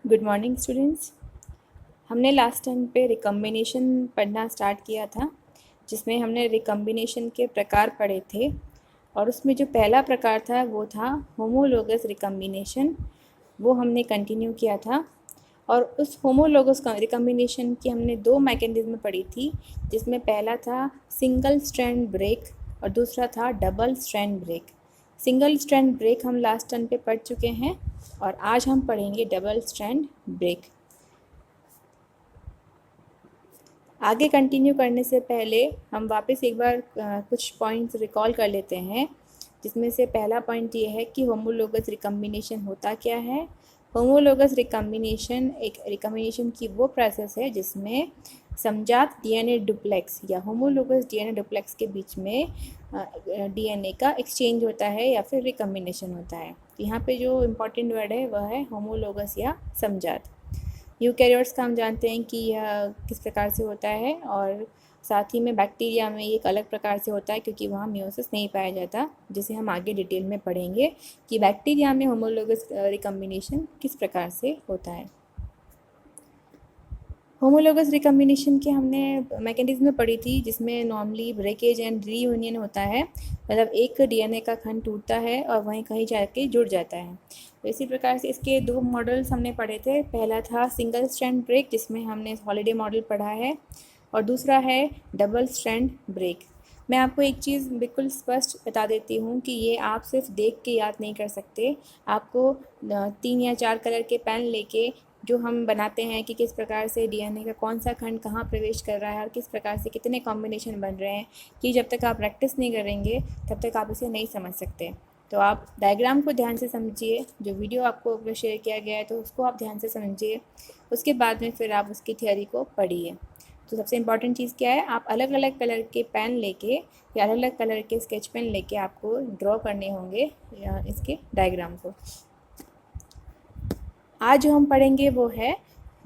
Good morning students. हमने last time पे recombination पढ़ना स्टार्ट किया था, जिसमें हमने रिकम्बिनेशन के प्रकार पढ़े थे। और उसमें जो पहला प्रकार था वो था होमोलोगस रिकम्बिनेशन। वो हमने कंटिन्यू किया था। और उस होमोलोगस रिकम्बिनेशन की हमने दो मैकेनिज्म पढ़ी थी, जिसमें पहला था सिंगल स्ट्रैंड ब्रेक और दूसरा था double strand break. Single strand break हम लास्ट टाइम पे पढ़ चुके हैं और आज हम पढ़ेंगे डबल स्ट्रैंड ब्रेक। आगे कंटिन्यू करने से पहले हम वापस एक बार कुछ पॉइंट्स रिकॉल कर लेते हैं, जिसमें से पहला पॉइंट ये है कि होमोलोगस रिकम्बिनेशन होता क्या है। होमोलोगस रिकम्बिनेशन एक रिकम्बिनेशन की वो प्रोसेस है जिसमें समजात डीएनए डुप्लेक्स या होमोलोगस डीएनए डुप्लेक्स के बीच में डीएनए का एक्सचेंज होता है या फिर रिकम्बिनेशन होता है। यहाँ पे जो इम्पोर्टेंट वर्ड है वह है होमोलोगस या समजात। यूकैरियोट्स का हम जानते हैं कि यह किस प्रकार से होता है, और साथ ही में बैक्टीरिया में एक अलग प्रकार से होता है क्योंकि वहाँ मियोसिस नहीं पाया जाता, जिसे हम आगे डिटेल में पढ़ेंगे कि बैक्टीरिया में होमोलोगस रिकम्बिनेशन किस प्रकार से होता है। होमोलोगस रिकम्बिनेशन की हमने मैकेनिज्म पढ़ी थी, जिसमें नॉर्मली ब्रेकेज एंड रीयूनियन होता है, मतलब एक डीएनए का खंड टूटता है और वहीं कहीं जाके जुड़ जाता है। तो इसी प्रकार से इसके दो मॉडल्स हमने पढ़े थे। पहला था सिंगल स्ट्रैंड ब्रेक, जिसमें हमने हॉलिडे मॉडल पढ़ा है, और दूसरा है डबल स्ट्रैंड ब्रेक। मैं आपको एक चीज़ बिल्कुल स्पष्ट बता देती हूँ कि ये आप सिर्फ देख के याद नहीं कर सकते। आपको 3 या 4 कलर के पेन लेके जो हम बनाते हैं कि किस प्रकार से डीएनए का कौन सा खंड कहाँ प्रवेश कर रहा है और किस प्रकार से कितने कॉम्बिनेशन बन रहे हैं, कि जब तक आप प्रैक्टिस नहीं करेंगे तब तक आप इसे नहीं समझ सकते। तो आप डायग्राम को ध्यान से समझिए, जो वीडियो आपको अगर शेयर किया गया है तो उसको आप ध्यान से समझिए, उसके बाद में फिर आप उसकी थियोरी को पढ़िए। तो सबसे इम्पॉर्टेंट चीज़ क्या है, आप अलग अलग कलर के पेन लेके या अलग अलग कलर के स्केच पेन लेके आपको ड्रॉ करने होंगे इसके डायग्राम को। आज जो हम पढ़ेंगे वो है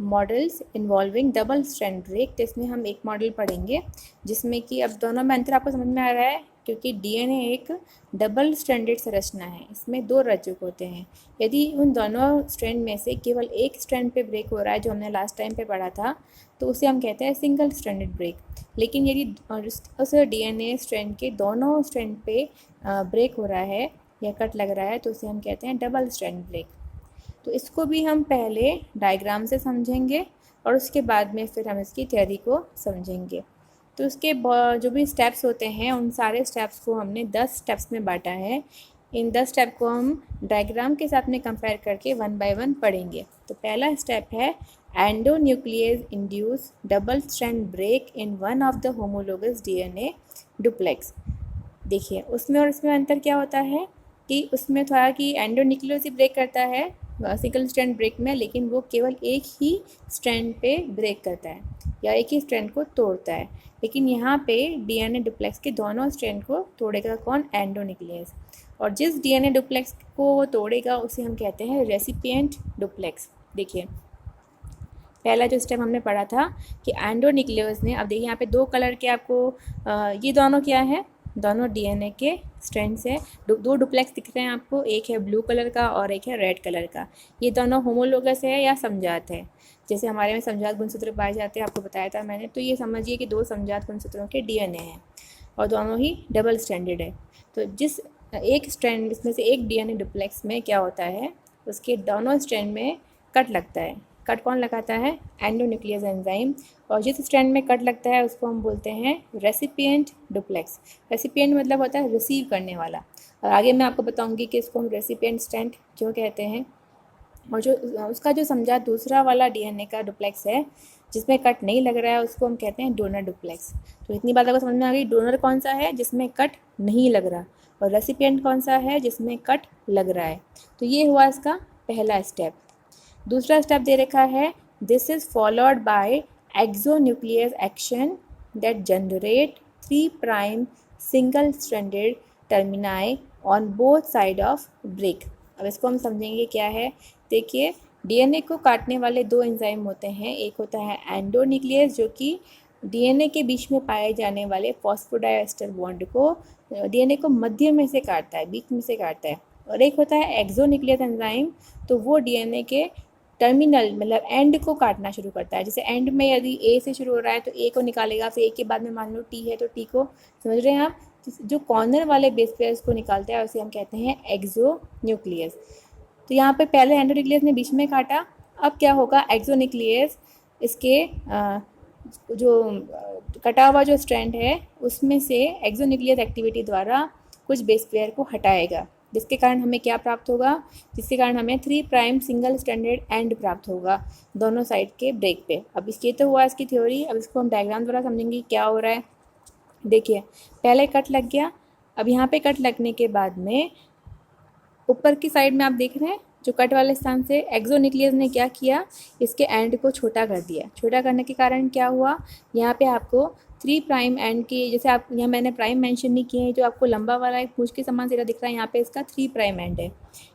models involving double strand break. तो इसमें हम एक मॉडल पढ़ेंगे जिसमें कि अब दोनों में अंतर आपको समझ में आ रहा है, क्योंकि डीएनए एक डबल स्ट्रैंडेड संरचना है, इसमें दो रज्जुक होते हैं। यदि उन दोनों स्ट्रैंड में से केवल एक स्ट्रैंड पे ब्रेक हो रहा है, जो हमने लास्ट टाइम पे पढ़ा था, तो उसे हम कहते हैं सिंगल स्ट्रैंडेड ब्रेक। लेकिन यदि उस डीएनए स्ट्रैंड के दोनों स्ट्रैंड पे ब्रेक हो रहा है या कट लग रहा है, तो उसे हम कहते हैं डबल स्ट्रैंड ब्रेक। तो इसको भी हम पहले डायग्राम से समझेंगे और उसके बाद में फिर हम इसकी थ्योरी को समझेंगे। तो उसके जो भी स्टेप्स होते हैं, उन सारे स्टेप्स को हमने 10 स्टेप्स में बांटा है। इन 10 स्टेप को हम डायग्राम के साथ में कंपेयर करके 1 बाय 1 पढ़ेंगे। तो पहला स्टेप है endonuclease induce double strand break in one of the homologous DNA duplex. देखिए उसमें और इसमें अंतर क्या होता है कि उसमें थोड़ा कि एंडोन्यूक्लियस ही ब्रेक करता है सिंगल स्ट्रैंड ब्रेक में, लेकिन वो केवल एक ही स्ट्रैंड पे ब्रेक करता है या एक ही स्ट्रैंड को तोड़ता है। लेकिन यहाँ पे डीएनए डुप्लेक्स के दोनों स्ट्रैंड को तोड़ेगा कौन? एंडोन्यूक्लियस। और जिस डीएनए डुप्लेक्स को वो तोड़ेगा उसे हम कहते हैं रेसिपिएंट डुप्लेक्स। देखिए पहला जो स्टेप हमने पढ़ा था कि एंडोन्यूक्लियस ने, अब देखिए यहाँ पे दो कलर के आपको ये दोनों क्या है? दोनों डीएनए के स्ट्रैंड्स है। दो डुप्लेक्स दिख रहे हैं आपको, एक है ब्लू कलर का और एक है रेड कलर का। ये दोनों होमोलोगस है या समजात है। जैसे हमारे में समजात गुणसूत्र पाए जाते हैं, आपको बताया था मैंने। तो ये समझिए कि दो समजात गुणसूत्रों के डीएनए हैं और दोनों ही डबल स्ट्रैंडेड है। तो जिस एक स्ट्रैंड इसमें से एक डीएनए डुप्लेक्स में क्या होता है, उसके दोनों स्ट्रैंड में कट लगता है। कट कौन लगाता है? Endonuclease enzyme. और जिस स्ट्रैंड में कट लगता है उसको हम बोलते हैं रेसिपिएंट डुप्लेक्स। रेसिपिएंट मतलब होता है रिसीव करने वाला, और आगे मैं आपको बताऊंगी कि इसको हम रेसिपिएंट स्ट्रैंड क्यों कहते हैं। और जो उसका जो समझा दूसरा वाला डीएनए का डुप्लेक्स है जिसमें कट नहीं लग रहा है, उसको हम कहते हैं डोनर डुप्लेक्स। तो इतनी बात आपको समझ में आ गई। डोनर कौन सा है? जिसमें कट नहीं लग रहा, और रेसिपिएंट कौन सा है? जिसमें कट लग रहा है। तो ये हुआ इसका पहला स्टेप। दूसरा स्टेप दे रखा है, this is followed by exonuclease action that generate 3' single stranded termini on both side of break. अब इसको हम समझेंगे क्या है। देखिए डीएनए को काटने वाले दो एंजाइम होते हैं। एक होता है एंडोन्यूक्लियस, जो कि डीएनए के बीच में पाए जाने वाले फॉस्फोडाइएस्टर बॉन्ड को, डीएनए को मध्य में से काटता है, बीच में से काटता है। और एक होता है एक्सोन्यूक्लियस एंजाइम, तो वो डीएनए के टर्मिनल मतलब एंड को काटना शुरू करता है। जैसे एंड में यदि ए से शुरू हो रहा है तो ए को निकालेगा, फिर ए के बाद में मान लो टी है तो टी को, समझ रहे हैं आप। जो कॉर्नर वाले बेस पेयर्स को निकालते हैं उसे हम कहते हैं एक्सो न्यूक्लियस। तो यहाँ पे पहले एंडोन्यूक्लियस ने बीच में काटा, अब क्या होगा, एक्सो न्यूक्लियस इसके जो कटा हुआ जो स्ट्रैंड है उसमें से एक्सो न्यूक्लियस एक्टिविटी द्वारा कुछ बेस पेयर को हटाएगा, जिसके कारण हमें क्या प्राप्त होगा, जिसके कारण हमें 3 प्राइम सिंगल स्ट्रैंडेड एंड प्राप्त होगा दोनों साइड के ब्रेक पे। अब इसके तो हुआ इसकी थ्योरी, अब इसको हम डायग्राम द्वारा समझेंगे क्या हो रहा है। देखिए पहले कट लग गया, अब यहाँ पे कट लगने के बाद में ऊपर की साइड में आप देख रहे हैं जो कट वाले स्थान से एक्सो न्यूक्लियस ने क्या किया, इसके एंड को छोटा कर दिया। छोटा करने के कारण क्या हुआ, यहाँ पे आपको 3 प्राइम एंड की, जैसे आप यहाँ मैंने प्राइम मेंशन नहीं किए हैं, जो आपको लंबा वाला एक पूंछ के समान सिरा दिख रहा है यहाँ पे इसका 3 प्राइम एंड है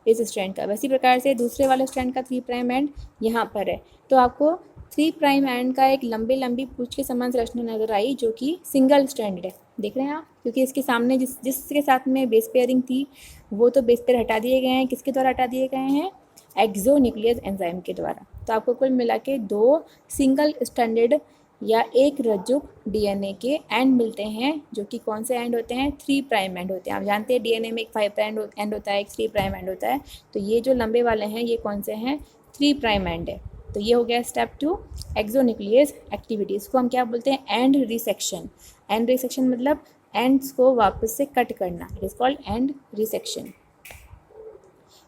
इस स्ट्रैंड का। वैसी प्रकार से दूसरे वाले स्ट्रैंड का 3 प्राइम एंड यहाँ पर है, तो आपको 3 प्राइम एंड का एक लंबी पूंछ के समान संरचना नजर आई जो कि सिंगल स्ट्रैंडेड है। देख रहे हैं आप, क्योंकि इसके सामने जिसके साथ में बेस पेयरिंग थी वो तो बेस पेयर हटा दिए गए हैं, किसके द्वारा हटा दिए गए हैं, एक्सो न्यूक्लियस एंजाइम के द्वारा। तो आपको कुल मिला के 2 सिंगल स्ट्रैंडेड या एक रज्जुक डीएनए के एंड मिलते हैं, जो कि कौन से एंड होते हैं, 3 प्राइम एंड होते हैं। आप जानते हैं डीएनए में एक 5 प्राइम एंड होता है, एक 3 प्राइम एंड होता है, तो ये जो लंबे वाले हैं ये कौन से हैं, 3 प्राइम एंड है। तो ये हो गया स्टेप 2 एक्सो न्यूक्लियस एक्टिविटी। इसको हम क्या बोलते हैं, एंड रिसेक्शन। एंड रिसेक्शन मतलब एंड्स को वापस से कट करना, it is called and resection.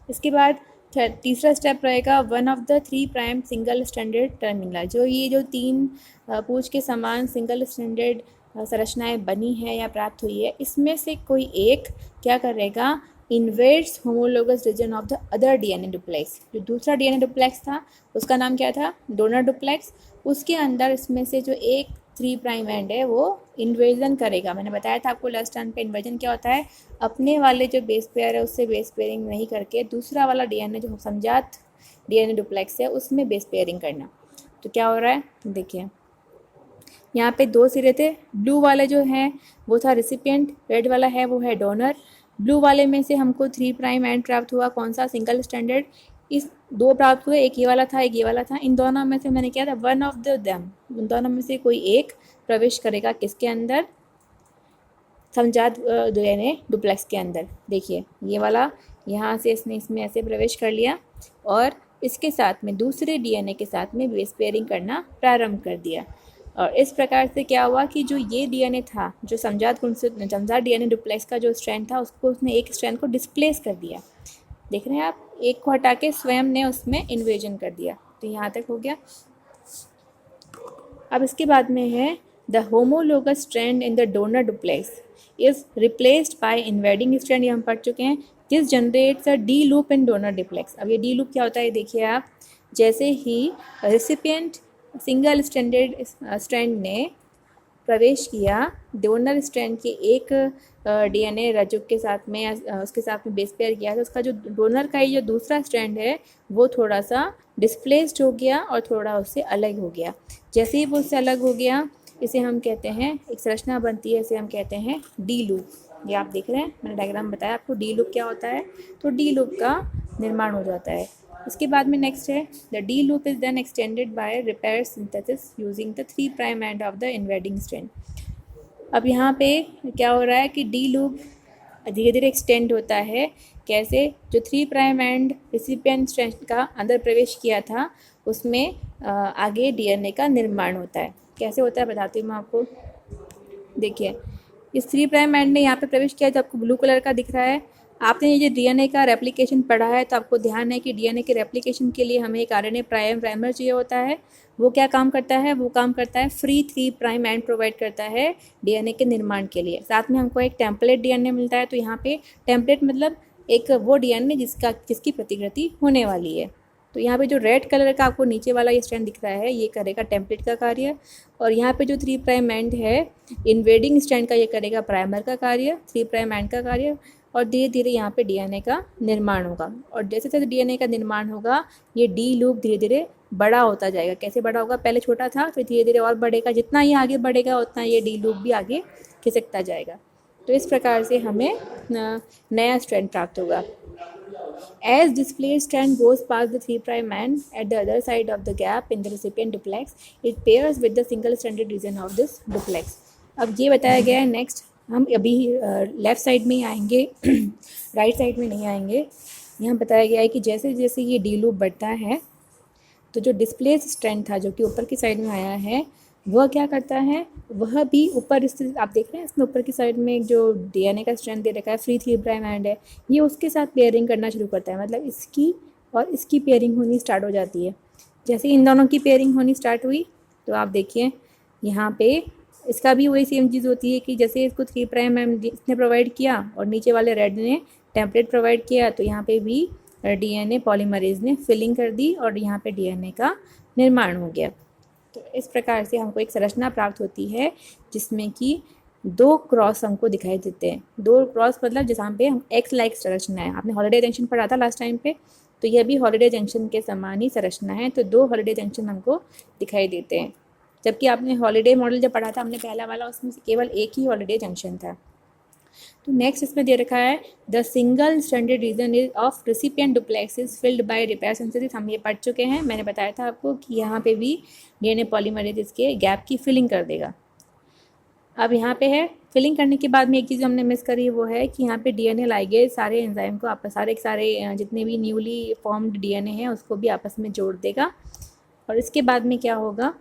इसके बाद तीसरा स्टेप रहेगा 1 of the 3 prime single stranded terminal. जो ये जो 3 पूंछ के समान सिंगल स्ट्रैंडेड संरचनाएं बनी है या प्राप्त हुई है, इसमें से कोई एक क्या करेगा, invades homologous region of the other DNA duplex. जो दूसरा डीएनए डुप्लेक्स था उसका नाम क्या था, डोनर डुप्लेक्स, उसके अंदर इसमें से जो एक 3 प्राइम एंड है वो इन्वेजन करेगा। मैंने बताया था आपको लास्ट टाइम पे, इन्वेजन क्या होता है, अपने वाले जो बेस पेयर है उससे बेस पेयरिंग नहीं करके दूसरा वाला डीएनए जो समझात डीएनए डुप्लेक्स है उसमें बेस पेयरिंग करना। तो क्या हो रहा है, देखिए यहाँ पे 2 सिरे थे, ब्लू वाले जो है वो था रिसिपिएंट, रेड वाला है वो है डोनर। ब्लू वाले में से हमको 3 प्राइम एंड प्राप्त हुआ, कौन सा, सिंगल स्ट्रैंडेड। इस 2 प्राप्त हुए, एक ये वाला था एक ये वाला था। इन दोनों में से मैंने क्या था, 1 ऑफ द देम, उन दोनों में से कोई एक प्रवेश करेगा किसके अंदर, समझात डीएनए डुप्लेक्स के अंदर। देखिए ये वाला यहाँ से इसने इसमें ऐसे प्रवेश कर लिया और इसके साथ में दूसरे डीएनए के साथ में बेस पेयरिंग करना प्रारंभ कर दिया। और इस प्रकार से क्या हुआ कि जो ये डीएनए था, जो समझात डीएनए डुप्लेक्स का जो स्ट्रैंड था उसको उसने एक स्ट्रैंड को डिस्प्लेस कर दिया। देख रहे हैं आप, एक को हटा के स्वयं ने उसमें इन्वेजन कर दिया। तो यहाँ तक हो गया। अब इसके बाद में है the homologous strand in the donor duplex is replaced by invading strand, ये हम पढ़ चुके हैं। This generates a D loop in donor duplex. अब ये डी लूप क्या होता है देखिए आप, जैसे ही रेसिपिएंट सिंगल स्ट्रैंडेड स्ट्रैंड ने प्रवेश किया डोनर स्ट्रैंड के एक डीएनए रज्जुक के साथ में या उसके साथ में बेस पेयर किया, तो उसका जो डोनर का ये जो दूसरा स्ट्रैंड है वो थोड़ा सा डिस्प्लेस्ड हो गया और थोड़ा उससे अलग हो गया। जैसे ही वो उससे अलग हो गया, इसे हम कहते हैं, एक संरचना बनती है, इसे हम कहते हैं डी लूप। ये आप देख रहे हैं, मैंने डायग्राम बताया आपको डी लूप क्या होता है। तो डी लूप का निर्माण हो जाता है। इसके बाद में नेक्स्ट है the D loop is then extended by repair synthesis using the 3 prime end of the invading strand. अब यहाँ पे क्या हो रहा है कि डी लूप धीरे धीरे एक्सटेंड होता है। कैसे, जो 3 प्राइम एंड रिसिपिएंट स्ट्रैंड का अंदर प्रवेश किया था उसमें आगे डीएनए का निर्माण होता है। कैसे होता है बताती हूँ मैं आपको। देखिए इस 3 प्राइम एंड ने यहाँ पे प्रवेश किया, जो आपको ब्लू कलर का दिख रहा है। आपने ये डीएनए का रेप्लिकेशन पढ़ा है तो आपको ध्यान है कि डीएनए के रेप्लिकेशन के लिए हमें एक आरएनए प्राइमर चाहिए होता है। वो क्या काम करता है, वो काम करता है फ्री 3 प्राइम एंड प्रोवाइड करता है डीएनए के निर्माण के लिए। साथ में हमको एक टेम्पलेट डीएनए मिलता है। तो यहाँ पे टेम्पलेट मतलब एक वो डीएनए जिसकी प्रतिकृति होने वाली है। तो यहाँ पे जो रेड कलर का आपको नीचे वाला ये स्ट्रैंड दिख रहा है ये करेगा टेम्पलेट का कार्य, और यहाँ पे जो 3 प्राइम एंड है इन्वेडिंग स्ट्रैंड का ये करेगा प्राइमर का कार्य, 3 प्राइम एंड का कार्य। और धीरे धीरे यहाँ पे डीएनए का निर्माण होगा, और जैसे जैसे डीएनए का निर्माण होगा ये डी लूप धीरे धीरे बड़ा होता जाएगा। कैसे बड़ा होगा, पहले छोटा था फिर धीरे धीरे और बढ़ेगा। जितना ये आगे बढ़ेगा उतना ये डी लूप भी आगे खिसकता जाएगा। तो इस प्रकार से हमें नया स्ट्रैंड प्राप्त होगा। As display strand goes past the 3' end at the other side of the gap in the recipient duplex, it pairs with the single stranded region of this duplex. अब ये बताया गया है नेक्स्ट, हम अभी लेफ़्ट साइड में ही आएंगे right side में नहीं आएंगे। यहाँ बताया गया है कि जैसे जैसे ये डी लूप बढ़ता है तो जो डिस्प्लेस स्ट्रैंड था जो कि ऊपर की साइड में आया है वह क्या करता है, वह भी ऊपर स्थित, आप देख रहे हैं इसमें ऊपर की साइड में जो डीएनए का स्ट्रैंड दे रखा है फ्री 3' एंड है, ये उसके साथ पेयरिंग करना शुरू करता है। मतलब इसकी और इसकी पेयरिंग होनी स्टार्ट हो जाती है। जैसे इन दोनों की पेयरिंग होनी स्टार्ट हुई तो आप देखिए यहाँ पे इसका भी वही सेम चीज़ होती है कि जैसे इसको 3' इसने प्रोवाइड किया और नीचे वाले रेड ने टेम्पलेट प्रोवाइड किया, तो यहाँ पे भी डीएनए पॉलीमरेज ने फिलिंग कर दी और यहाँ पे डीएनए का निर्माण हो गया। तो इस प्रकार से हमको एक संरचना प्राप्त होती है जिसमें कि 2 क्रॉस हमको दिखाई देते हैं। 2 क्रॉस मतलब जहाँ पे हम एक्स लाइक संरचना है, आपने हॉलिडे जंक्शन पढ़ा था लास्ट टाइम पे, तो यह भी हॉलिडे जंक्शन के समान ही संरचना है। तो 2 हॉलिडे जंक्शन हमको दिखाई देते हैं, जबकि आपने हॉलिडे मॉडल जब पढ़ा था हमने पहला वाला, उसमें से केवल एक ही हॉलिडे जंक्शन था। तो नेक्स्ट इसमें दे रखा है the single stranded region is of recipient duplex is filled by repair synthesis. हम ये पढ़ चुके हैं, मैंने बताया था आपको कि यहाँ पे भी डीएनए पॉलीमरेज इसके गैप की फिलिंग कर देगा। अब यहाँ पे है फिलिंग करने के बाद में एक चीज़ हमने मिस करी, वो है कि यहाँ पे डीएनए लाइगेज सारे एंजाइम को आपस सारे जितने भी न्यूली फॉर्म्ड डीएनए हैं उसको भी आपस में जोड़ देगा। और इसके बाद में क्या होगा,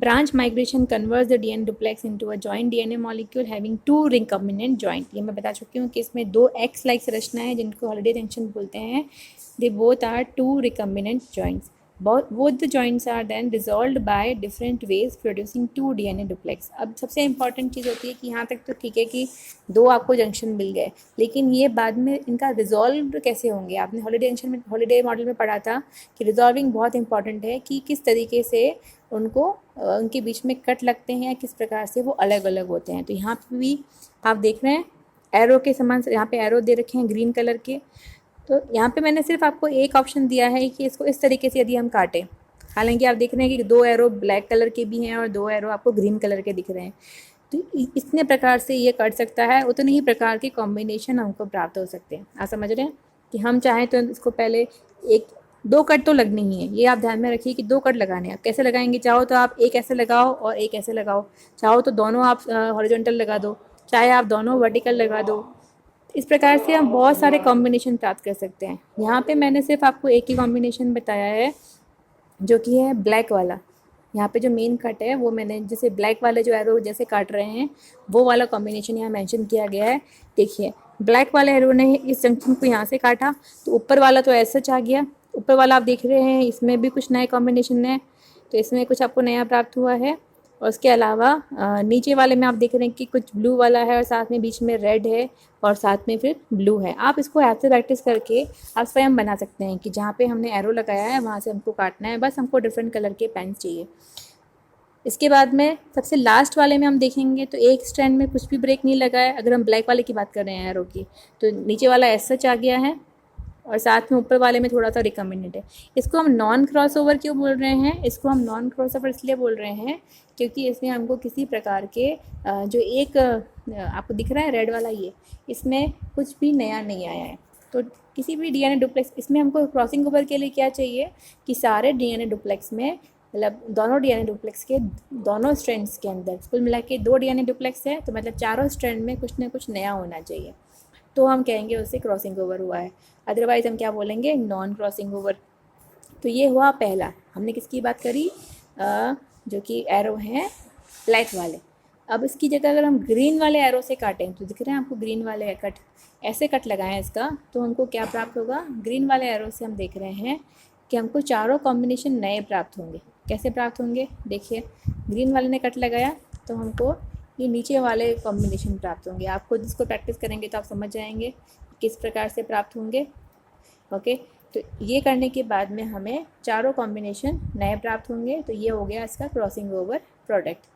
branch migration converts the DNA duplex into a joint DNA molecule having 2 recombinant joint। ये मैं बता चुकी हूँ कि इसमें 2 X लाइक संरचना है जिनको हॉलिडे जंक्शन बोलते हैं। They both are 2 recombinant joints। Both the joints are then dissolved by different ways producing 2 DNA duplex। अब सबसे इम्पॉर्टेंट चीज़ होती है कि यहाँ तक तो ठीक है कि 2 आपको जंक्शन मिल गए, लेकिन ये बाद में इनका रिजॉल्व कैसे होंगे। आपने हॉलिडे मॉडल में पढ़ा था कि रिजॉल्विंग बहुत इंपॉर्टेंट है कि किस तरीके से उनको उनके बीच में कट लगते हैं या किस प्रकार से वो अलग अलग होते हैं। तो यहाँ पे भी आप देख रहे हैं एरो के समान, यहाँ पे एरो दे रखे हैं ग्रीन कलर के। तो यहाँ पे मैंने सिर्फ आपको एक ऑप्शन दिया है कि इसको इस तरीके से यदि हम काटें, हालांकि आप देख रहे हैं कि 2 एरो ब्लैक कलर के भी हैं और 2 एरो आपको ग्रीन कलर के दिख रहे हैं। तो इतने प्रकार से ये कट सकता है, उतने ही प्रकार के कॉम्बिनेशन हमको प्राप्त हो सकते हैं। आप समझ रहे हैं कि हम चाहें तो इसको पहले 2 कट तो लगने ही है, ये आप ध्यान में रखिए कि 2 कट लगाने हैं। आप कैसे लगाएंगे, चाहो तो आप एक ऐसे लगाओ और एक ऐसे लगाओ, चाहो तो दोनों आप हॉरिजॉन्टल लगा दो, चाहे आप दोनों वर्टिकल लगा दो। इस प्रकार से हम बहुत सारे कॉम्बिनेशन प्राप्त कर सकते हैं। यहाँ पे मैंने सिर्फ आपको एक ही कॉम्बिनेशन बताया है जो कि है ब्लैक वाला। यहाँ पे जो मेन कट है वो मैंने जैसे ब्लैक वाले जो एरो जैसे काट रहे हैं वो वाला कॉम्बिनेशन यहाँ मेंशन किया गया है। देखिए ब्लैक वाले एरो ने इस जंक्शन को यहाँ से काटा तो ऊपर वाला तो ऐसा आ गया, ऊपर वाला आप देख रहे हैं इसमें भी कुछ नए कॉम्बिनेशन है, तो इसमें कुछ आपको नया प्राप्त हुआ है। और उसके अलावा नीचे वाले में आप देख रहे हैं कि कुछ ब्लू वाला है और साथ में बीच में रेड है और साथ में फिर ब्लू है। आप इसको ऐप से प्रैक्टिस करके आप स्वयं बना सकते हैं कि जहाँ पे हमने एरो लगाया है वहाँ से हमको काटना है, बस हमको डिफरेंट कलर के पेन्स चाहिए। इसके बाद में सबसे लास्ट वाले में हम देखेंगे तो एक स्ट्रैंड में कुछ भी ब्रेक नहीं लगा है। अगर हम ब्लैक वाले की बात कर रहे हैं एरो की, तो नीचे वाला ऐसा आ गया है और साथ में ऊपर वाले में थोड़ा सा रिकमेंडेड है। इसको हम नॉन क्रॉसओवर क्यों बोल रहे हैं, इसको हम नॉन क्रॉसओवर इसलिए बोल रहे हैं क्योंकि इसमें हमको किसी प्रकार के जो एक आपको दिख रहा है रेड वाला, ये इसमें कुछ भी नया नहीं आया है। तो किसी भी डीएनए डुप्लेक्स, इसमें हमको क्रॉसिंग ओवर के लिए क्या चाहिए कि सारे डीएनए डुप्लेक्स में, मतलब दोनों डीएनए डुप्लेक्स के दोनों स्ट्रैंड्स के अंदर कुल मिला के 2 डीएनए डुप्लेक्स है, तो मतलब चारों स्ट्रैंड में कुछ ना कुछ नया होना चाहिए, तो हम कहेंगे उससे क्रॉसिंग ओवर हुआ है। अदरवाइज़ हम क्या बोलेंगे, नॉन क्रॉसिंग ओवर। तो ये हुआ पहला, हमने किसकी बात करी, जो कि एरो हैं ब्लैक वाले। अब इसकी जगह अगर हम ग्रीन वाले एरो से काटें तो दिख रहे हैं आपको ग्रीन वाले कट, ऐसे कट लगाएं इसका, तो हमको क्या प्राप्त होगा, ग्रीन वाले एरो से हम देख रहे हैं कि हमको चारों कॉम्बिनेशन नए प्राप्त होंगे। कैसे प्राप्त होंगे, देखिए ग्रीन वाले ने कट लगाया तो हमको ये नीचे वाले कॉम्बिनेशन प्राप्त होंगे। आप खुद इसको प्रैक्टिस करेंगे तो आप समझ जाएंगे किस प्रकार से प्राप्त होंगे। ओके, तो ये करने के बाद में हमें चारों कॉम्बिनेशन नए प्राप्त होंगे, तो ये हो गया इसका क्रॉसिंग ओवर प्रोडक्ट।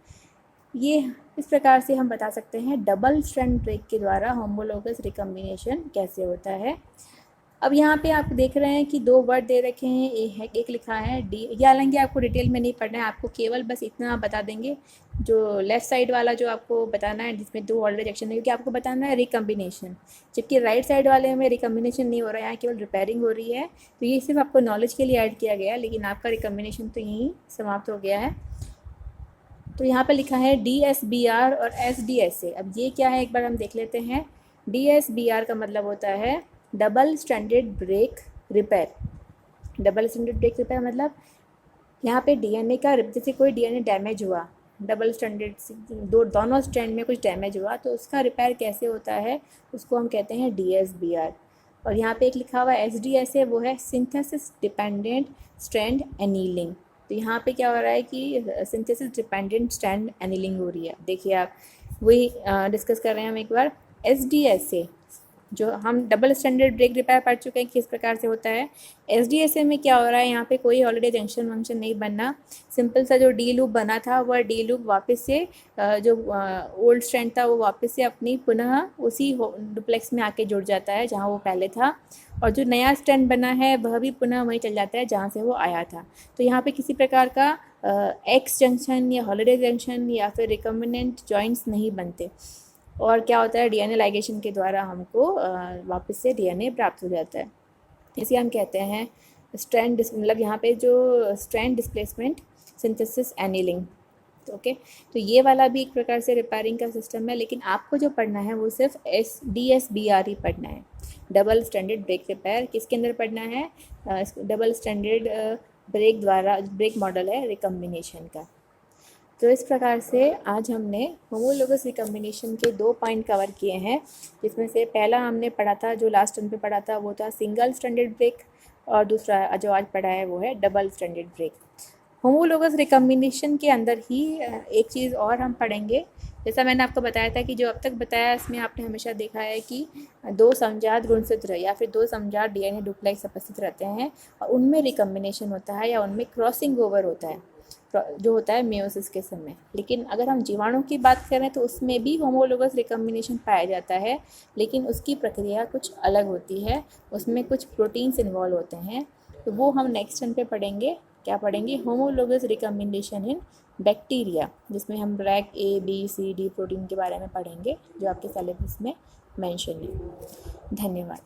ये इस प्रकार से हम बता सकते हैं डबल स्ट्रैंड ब्रेक के द्वारा होमोलोगस रिकम्बिनेशन कैसे होता है। अब यहाँ पे आप देख रहे हैं कि दो वर्ड दे रखे हैं, एक लिखा है डी। ये हालांकि आपको डिटेल में नहीं पढ़ना है, आपको केवल बस इतना बता देंगे जो लेफ़्ट साइड वाला जो आपको बताना है जिसमें दो ऑर्डर रिएक्शन है, क्योंकि आपको बताना है रिकम्बिनेशन, जबकि राइट साइड वाले में रिकम्बिनेशन नहीं हो रहा है, यहाँ केवल रिपेयरिंग हो रही है। तो ये सिर्फ आपको नॉलेज के लिए ऐड किया गया है, लेकिन आपका रिकम्बिनेशन तो यहीं समाप्त हो गया है। तो यहाँ पर लिखा है DSBR और SDSA। अब ये क्या है एक बार हम देख लेते हैं। DSBR का मतलब होता है double standard break repair. Double standard break repair मतलब यहाँ पे DNA का, जैसे कोई DNA डैमेज हुआ, डबल स्टैंडर्ड दोनों स्टैंड में कुछ डैमेज हुआ, तो उसका रिपेयर कैसे होता है उसको हम कहते हैं DSBR। और यहाँ पे एक लिखा हुआ SDSA, वो है सिंथेसिस डिपेंडेंट स्ट्रैंड एनीलिंग। तो यहाँ पे क्या हो रहा है कि सिंथेसिस डिपेंडेंट स्ट्रैंड एनीलिंग हो रही है। देखिए आप वही डिस्कस कर रहे हैं हम एक बार। SDSA जो हम डबल स्टैंडर्ड ब्रेक रिपेयर पढ़ चुके हैं किस प्रकार से होता है। SDSA में क्या हो रहा है, यहाँ पे कोई हॉलीडे जंक्शन वंक्शन नहीं बनना, सिंपल सा जो डी लूप बना था वह डी लूप वापस से जो ओल्ड स्ट्रैंड था वो वापस से अपनी पुनः उसी डुप्लेक्स में आके जुड़ जाता है जहाँ वो पहले था, और जो नया स्ट्रैंड बना है वह भी पुनः वहीं चल जाता है जहाँ से वो आया था। तो यहाँ पे किसी प्रकार का एक्स जंक्शन या हॉलीडे जंक्शन या फिर रिकम्बिनेंट जॉइंट्स नहीं बनते। और क्या होता है, DNA लाइगेशन के द्वारा हमको वापस से DNA प्राप्त हो जाता है। इसे हम कहते हैं स्ट्रैंड, मतलब यहाँ पे जो strand displacement synthesis annealing. Okay, तो ये वाला भी एक प्रकार से रिपेयरिंग का सिस्टम है, लेकिन आपको जो पढ़ना है वो सिर्फ DSBR ही पढ़ना है। डबल स्टैंडर्ड ब्रेक रिपेयर किसके अंदर पढ़ना है, डबल स्टैंडर्ड ब्रेक द्वारा, ब्रेक मॉडल है रिकम्बिनेशन का। तो इस प्रकार से आज हमने होमोलोगस रिकम्बिनेशन के 2 पॉइंट कवर किए हैं, जिसमें से पहला हमने पढ़ा था, जो लास्ट टर्म पे पढ़ा था, वो था सिंगल स्टैंडर्ड ब्रेक, और दूसरा जो आज पढ़ा है वो है double standard break. Homologous recombination के अंदर ही एक चीज़ और हम पढ़ेंगे। जैसा मैंने आपको बताया था कि जो अब तक बताया इसमें आपने हमेशा देखा है कि 2 समजात गुणसूत्र या फिर 2 समजात DNA डुप्लेक्स उपस्थित रहते हैं, और उनमें रिकम्बिनेशन होता है या उनमें क्रॉसिंग ओवर होता है जो होता है मेयोसिस के समय। लेकिन अगर हम जीवाणु की बात करें तो उसमें भी होमोलोगस रिकम्बिनेशन पाया जाता है, लेकिन उसकी प्रक्रिया कुछ अलग होती है, उसमें कुछ प्रोटीन्स इन्वॉल्व होते हैं। तो वो हम नेक्स्ट टर्म पे पढ़ेंगे। क्या पढ़ेंगे, होमोलोगस रिकम्बिनेशन इन बैक्टीरिया, जिसमें हम ब्रैक ABCD प्रोटीन के बारे में पढ़ेंगे जो आपके सिलेबस में मेंशन है। धन्यवाद।